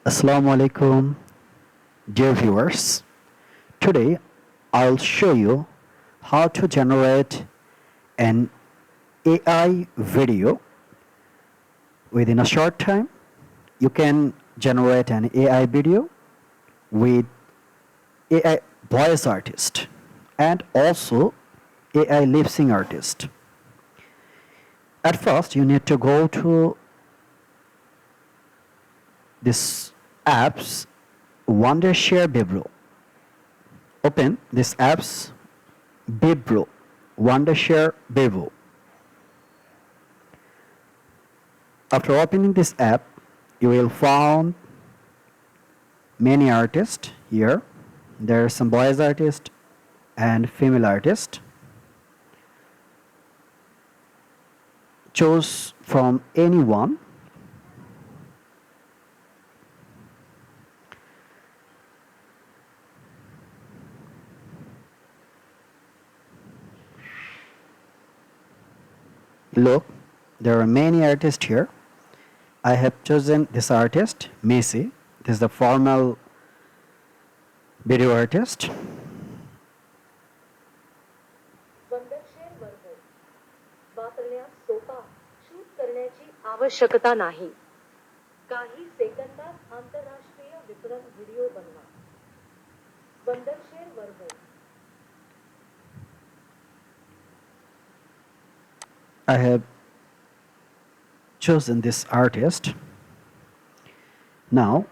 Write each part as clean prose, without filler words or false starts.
Assalamu alaikum, dear viewers. Today I'll show you how to generate an AI video within a short time. You can generate an AI video with AI voice artist and also AI lip sync artist. At first, you need to go to this app's Wondershare Bibro. Open this app's Bibro, Wondershare Bibro. After opening this app, you will find many artists here. There are some boys artists and female artists. Choose from any one. Look, there are many artists here. I have chosen this artist, Messi. This is the formal video artist. आवश्यकता नाही. काही सेकंदात आंतरराष्ट्रीय वितरण video बनवा. वंडरशेअर वर्ग. I have chosen this artist. Now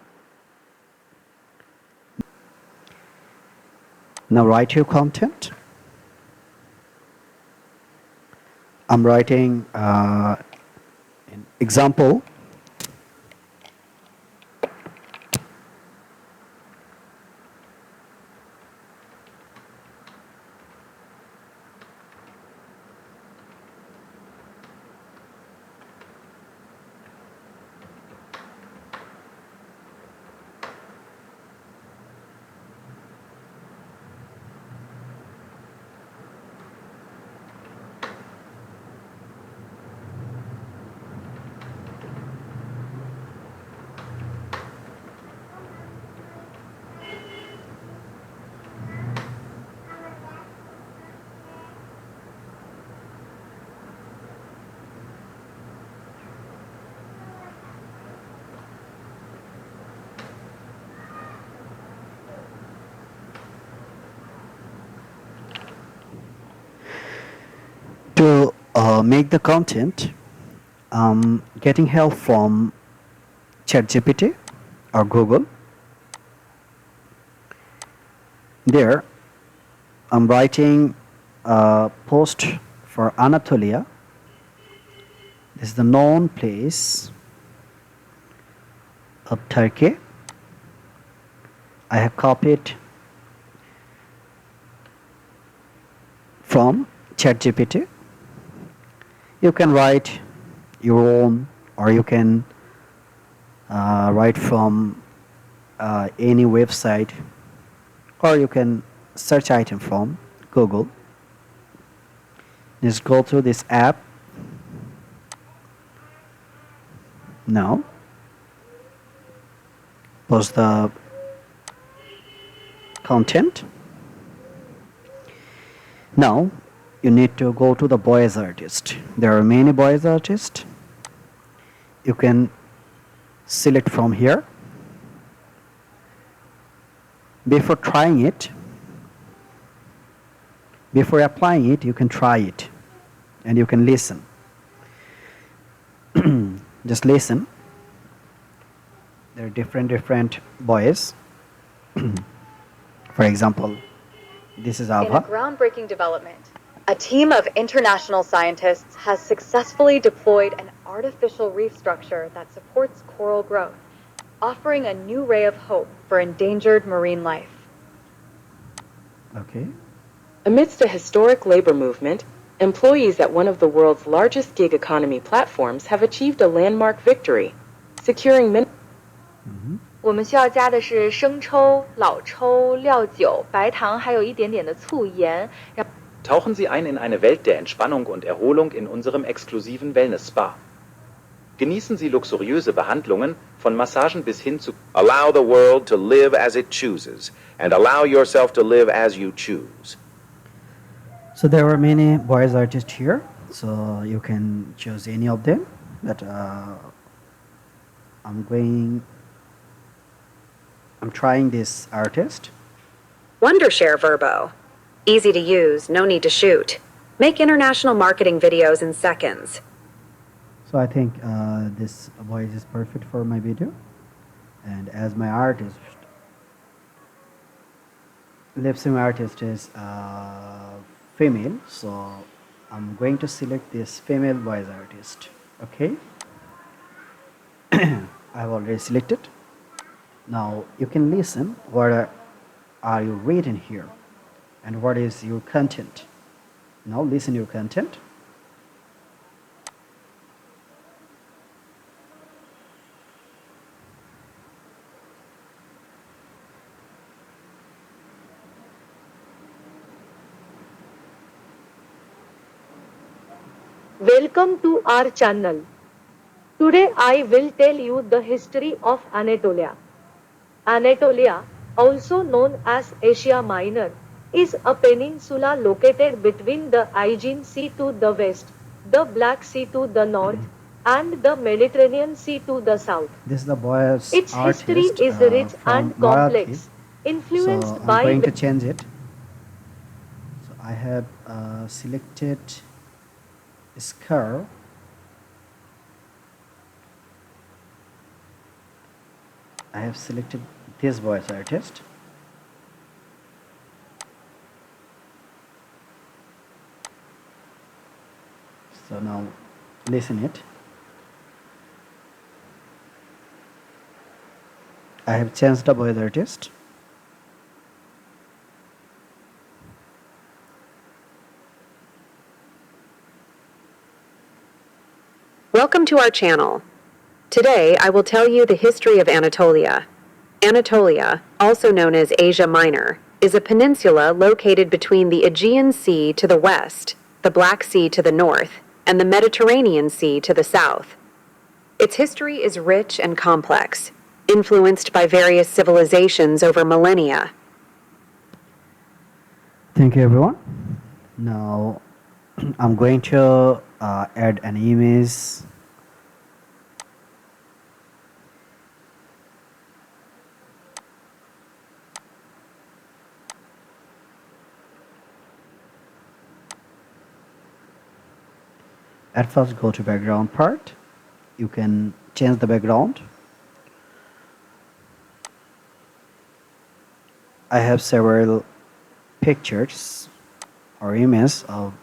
write your content. I'm writing an example. To make the content, getting help from Chat GPT or Google. There, I'm writing a post for Anatolia. This is the known place of Turkey. I have copied from Chat GPT. You can write your own, or you can write from any website, or you can search item from Google. Just go through this app. Now post the content. Now you need to go to the boys artist. There are many boys artists. You can select from here. Before trying it, before applying it, you can try it and you can listen. Just listen. There are different boys. For example, this is In a Alva. groundbreaking development, a team of international scientists has successfully deployed an artificial reef structure that supports coral growth, offering a new ray of hope for endangered marine life. Okay. Amidst a historic labor movement, employees at one of the world's largest gig economy platforms have achieved a landmark victory, securing Mhm. 我们需要加的是生抽、老抽、料酒、白糖，还有一点点的醋盐。 Tauchen Sie ein in eine Welt der Entspannung und Erholung in unserem exklusiven Wellness-Spa. Genießen Sie luxuriöse Behandlungen von Massagen bis hin zu Allow the world to live as it chooses and allow yourself to live as you choose. So there are many voice artists here, so you can choose any of them. But I'm trying this artist. Wondershare Verbo. Easy to use, no need to shoot. Make international marketing videos in seconds. So I think this voice is perfect for my video. And as my artist, lip sync artist is female, so I'm going to select this female voice artist. Okay. I've already selected. Now you can listen what are you reading here and what is your content. Now listen your content. Welcome to our channel. Today I will tell you the history of Anatolia. Anatolia, also known as Asia Minor, is a peninsula located between the Aegean Sea to the west, the Black Sea to the north, and the Mediterranean Sea to the south. This is the voice Its artist history is rich from and complex, Marathi. influenced So I'm by going to change it. So I have selected Scar. I have selected this voice artist. So now listen it. I have changed the voice artist. Welcome to our channel. Today, I will tell you the history of Anatolia. Anatolia, also known as Asia Minor, is a peninsula located between the Aegean Sea to the west, the Black Sea to the north, and the Mediterranean Sea to the south. Its history is rich and complex, influenced by various civilizations over millennia. Thank you, everyone. Now I'm going to add an image. At first, go to background part. You can change the background. I have several pictures or images of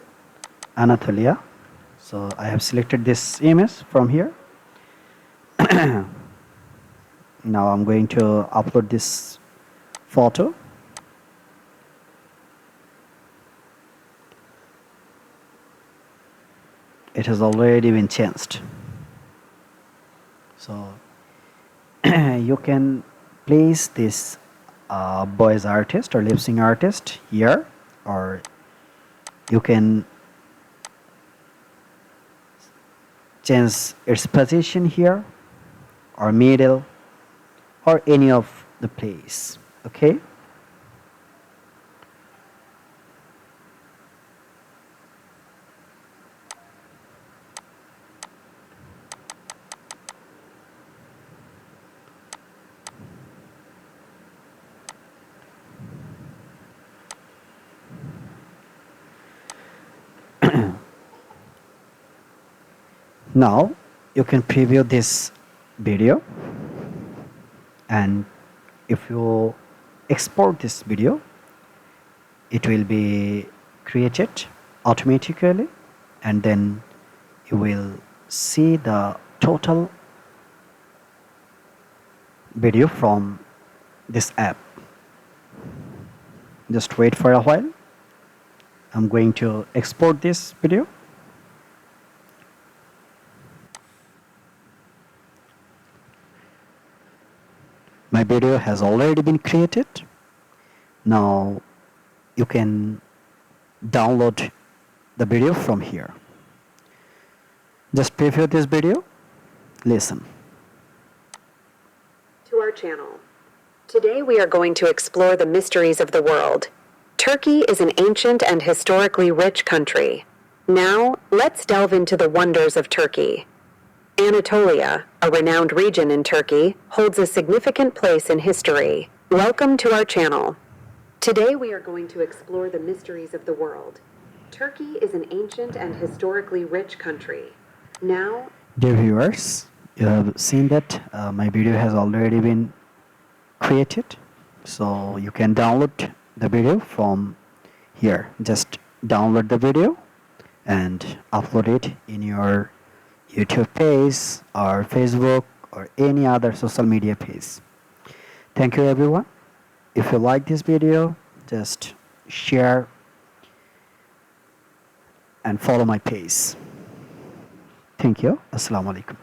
Anatolia. So I have selected this image from here. Now I'm going to upload this photo. It has already been changed. So you can place this voice artist or lip sync artist here, or you can change its position here or middle or any of the place. Okay. Now you can preview this video, and if you export this video, it will be created automatically, and then you will see the total video from this app. Just wait for a while. I'm going to export this video. My video has already been created. Now you can download the video from here. Just preview this video Listen. To our channel. Today we are going to explore the mysteries of the world. Turkey is an ancient and historically rich country. Now, let's delve into the wonders of Turkey. Anatolia, a renowned region in Turkey, holds a significant place in history. Welcome to our channel. Today we are going to explore the mysteries of the world. Turkey is an ancient and historically rich country. Now, Dear viewers, you have seen that my video has already been created, so you can download the video from here. Just download the video and upload it in your YouTube page or Facebook or any other social media page. Thank you everyone. If you like this video, just share and follow my page. Thank you. Assalamu alaikum.